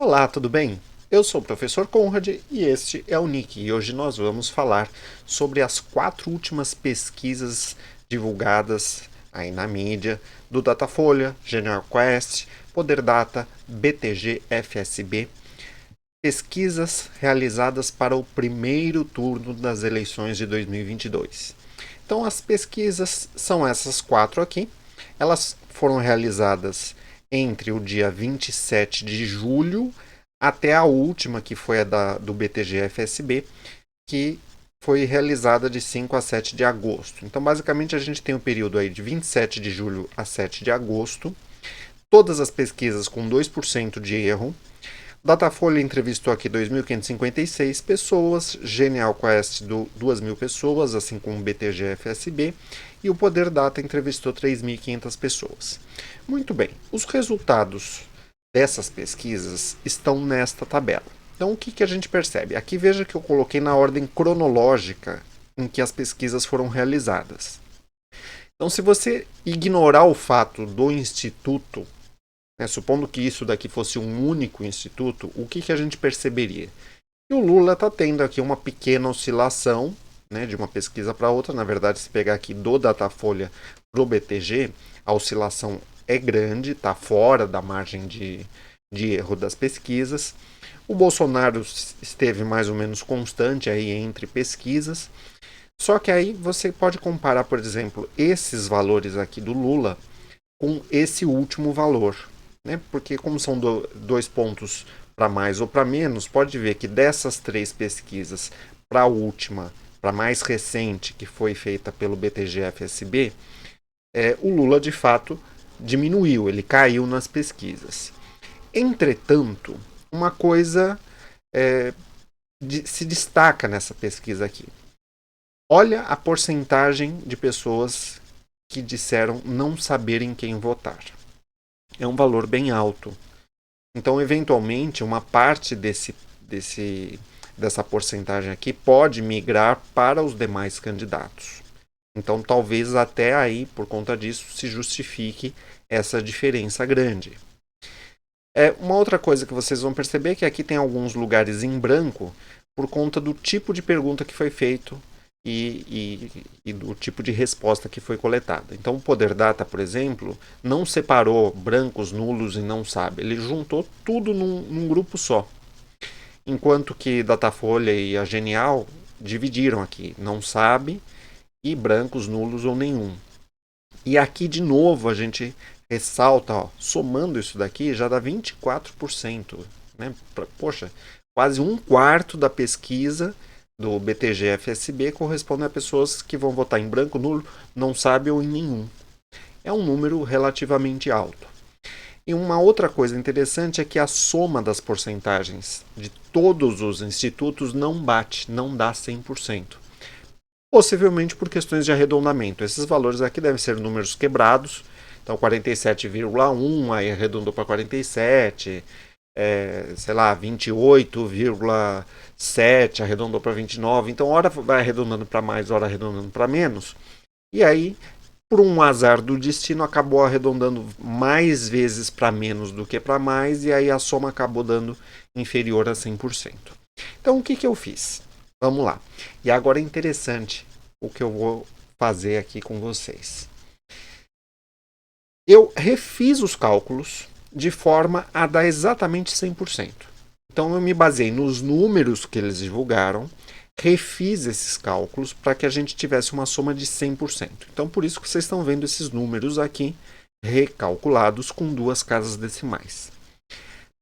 Olá, tudo bem? Eu sou o professor Conrad e este é o Nick, e hoje nós vamos falar sobre as 4 últimas pesquisas divulgadas aí na mídia do Datafolha, Genial Quest, Poder Data, BTG, FSB, pesquisas realizadas para o primeiro turno das eleições de 2022. Então, as pesquisas são essas 4 aqui. Elas foram realizadas entre o dia 27 de julho até a última, que foi do BTG-FSB, que foi realizada de 5 a 7 de agosto. Então, basicamente, a gente tem um período aí de 27 de julho a 7 de agosto. Todas as pesquisas com 2% de erro. Datafolha entrevistou aqui 2.556 pessoas, Genial Quest 2.000 pessoas, assim como o BTG-FSB, e o Poder Data entrevistou 3.500 pessoas. Muito bem, os resultados dessas pesquisas estão nesta tabela. Então, o que a gente percebe? Aqui veja que eu coloquei na ordem cronológica em que as pesquisas foram realizadas. Então, se você ignorar o fato do instituto, supondo que isso daqui fosse um único instituto, o que a gente perceberia? Que o Lula está tendo aqui uma pequena oscilação, de uma pesquisa para outra. Na verdade, se pegar aqui do Datafolha para o BTG, a oscilação é grande, está fora da margem de erro das pesquisas. O Bolsonaro esteve mais ou menos constante aí entre pesquisas. Só que aí você pode comparar, por exemplo, esses valores aqui do Lula com esse último valor. Porque como são 2 pontos para mais ou para menos, pode ver que dessas 3 pesquisas, para a última, para a mais recente, que foi feita pelo BTG-FSB, o Lula de fato diminuiu, ele caiu nas pesquisas. Entretanto, uma coisa se destaca nessa pesquisa aqui. Olha a porcentagem de pessoas que disseram não saberem quem votar. É um valor bem alto. Então, eventualmente, uma parte dessa porcentagem aqui pode migrar para os demais candidatos. Então, talvez até aí, por conta disso, se justifique essa diferença grande. Uma outra coisa que vocês vão perceber é que aqui tem alguns lugares em branco por conta do tipo de pergunta que foi feito e do tipo de resposta que foi coletada. Então, o Poder Data, por exemplo, não separou brancos, nulos e não sabe. Ele juntou tudo num grupo só. Enquanto que Datafolha e a Genial dividiram aqui, não sabe e brancos, nulos ou nenhum. E aqui, de novo, a gente ressalta, somando isso daqui, já dá 24%. Poxa, quase um quarto da pesquisa do BTG-FSB corresponde a pessoas que vão votar em branco, nulo, não sabe ou em nenhum. É um número relativamente alto. E uma outra coisa interessante é que a soma das porcentagens de todos os institutos não bate, não dá 100%. Possivelmente por questões de arredondamento. Esses valores aqui devem ser números quebrados. Então 47,1, aí arredondou para 47, sei lá, 28,7, arredondou para 29. Então, hora vai arredondando para mais, hora arredondando para menos. E aí, por um azar do destino, acabou arredondando mais vezes para menos do que para mais, e aí a soma acabou dando inferior a 100%. Então, o que eu fiz? Vamos lá. E agora é interessante o que eu vou fazer aqui com vocês. Eu refiz os cálculos de forma a dar exatamente 100%. Então eu me baseei nos números que eles divulgaram, refiz esses cálculos para que a gente tivesse uma soma de 100%. Então por isso que vocês estão vendo esses números aqui recalculados com 2 casas decimais.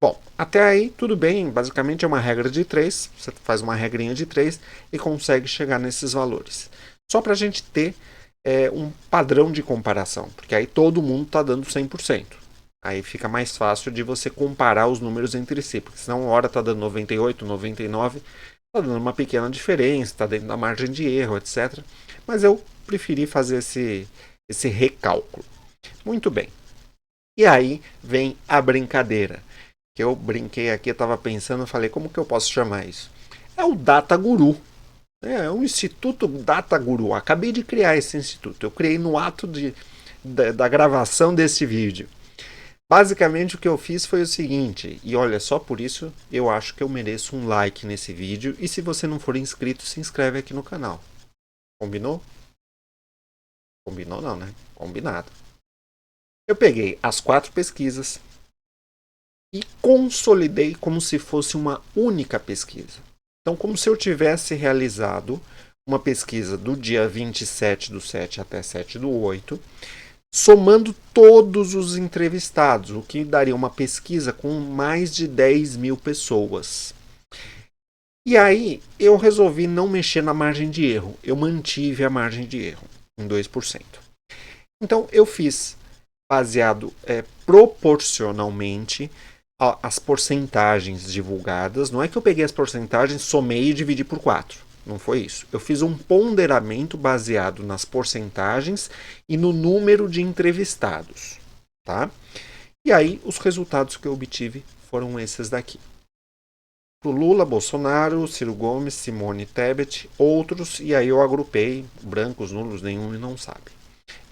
Bom, até aí tudo bem, basicamente é uma regra de 3, você faz uma regrinha de 3 e consegue chegar nesses valores. Só para a gente ter um padrão de comparação, porque aí todo mundo está dando 100%. Aí fica mais fácil de você comparar os números entre si, porque senão uma hora está dando 98, 99, está dando uma pequena diferença, está dentro da margem de erro, etc. Mas eu preferi fazer esse recálculo. Muito bem. E aí vem a brincadeira. Que eu brinquei aqui, estava pensando, falei, como que eu posso chamar isso? É o Data Guru. É um Instituto Data Guru. Acabei de criar esse instituto. Eu criei no ato da gravação desse vídeo. Basicamente o que eu fiz foi o seguinte, e olha, só por isso eu acho que eu mereço um like nesse vídeo, e se você não for inscrito, se inscreve aqui no canal. Combinou? Combinou não, né? Combinado. Eu peguei as 4 pesquisas e consolidei como se fosse uma única pesquisa. Então, como se eu tivesse realizado uma pesquisa do dia 27/7 até 7/8, somando todos os entrevistados, o que daria uma pesquisa com mais de 10.000 pessoas. E aí eu resolvi não mexer na margem de erro, eu mantive a margem de erro em 2%. Então eu fiz baseado proporcionalmente as porcentagens divulgadas. Não é que eu peguei as porcentagens, somei e dividi por 4. Não foi isso. Eu fiz um ponderamento baseado nas porcentagens e no número de entrevistados. Tá? E aí, os resultados que eu obtive foram esses daqui. Pro Lula, Bolsonaro, Ciro Gomes, Simone Tebet, outros, e aí eu agrupei brancos, nulos, nenhum e não sabe.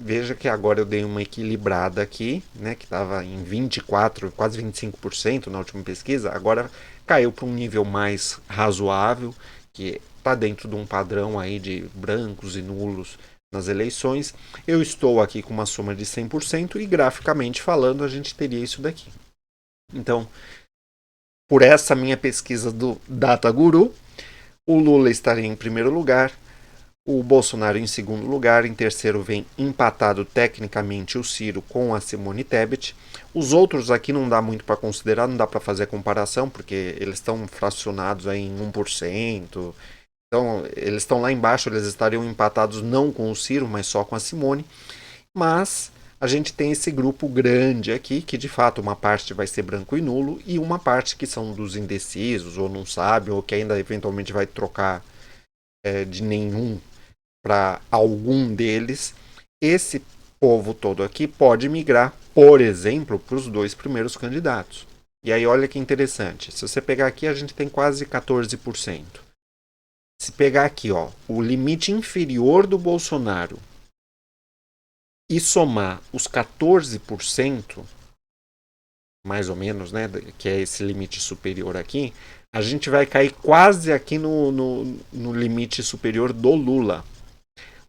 Veja que agora eu dei uma equilibrada aqui, né, que estava em 24, quase 25% na última pesquisa, agora caiu para um nível mais razoável, que está dentro de um padrão aí de brancos e nulos nas eleições. Eu estou aqui com uma soma de 100% e graficamente falando a gente teria isso daqui. Então, por essa minha pesquisa do Data Guru, o Lula estaria em primeiro lugar, o Bolsonaro em segundo lugar, em terceiro vem empatado tecnicamente o Ciro com a Simone Tebet. Os outros aqui não dá muito para considerar, não dá para fazer comparação, porque eles estão fracionados aí em 1%. Então, eles estão lá embaixo, eles estariam empatados não com o Ciro, mas só com a Simone. Mas a gente tem esse grupo grande aqui, que de fato uma parte vai ser branco e nulo, e uma parte que são dos indecisos, ou não sabe, ou que ainda eventualmente vai trocar de nenhum para algum deles. Esse povo todo aqui pode migrar, por exemplo, para os 2 primeiros candidatos. E aí olha que interessante, se você pegar aqui a gente tem quase 14%. Se pegar aqui, ó, o limite inferior do Bolsonaro e somar os 14%, mais ou menos, né, que é esse limite superior aqui, a gente vai cair quase aqui no limite superior do Lula.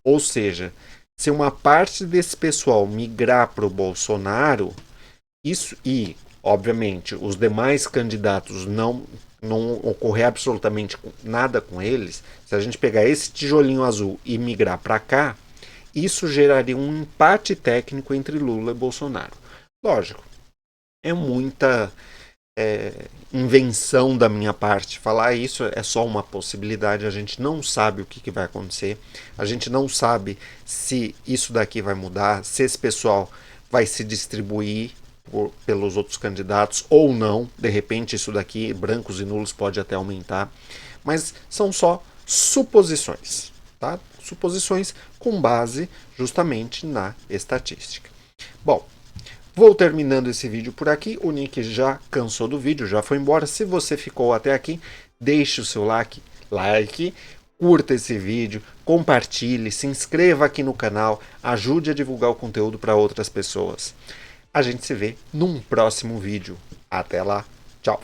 Ou seja, se uma parte desse pessoal migrar para o Bolsonaro, isso e, obviamente, os demais candidatos não ocorrer absolutamente nada com eles, se a gente pegar esse tijolinho azul e migrar para cá, isso geraria um empate técnico entre Lula e Bolsonaro. Lógico, é muita invenção da minha parte. Falar isso é só uma possibilidade, a gente não sabe o que vai acontecer, a gente não sabe se isso daqui vai mudar, se esse pessoal vai se distribuir pelos outros candidatos ou não. De repente isso daqui, brancos e nulos, pode até aumentar, mas são só suposições, tá? Suposições com base justamente na estatística. Bom, vou terminando esse vídeo por aqui. O Nick já cansou do vídeo, já foi embora. Se você ficou até aqui, deixe o seu like, curta esse vídeo, compartilhe, se inscreva aqui no canal, ajude a divulgar o conteúdo para outras pessoas. A gente se vê num próximo vídeo. Até lá, tchau!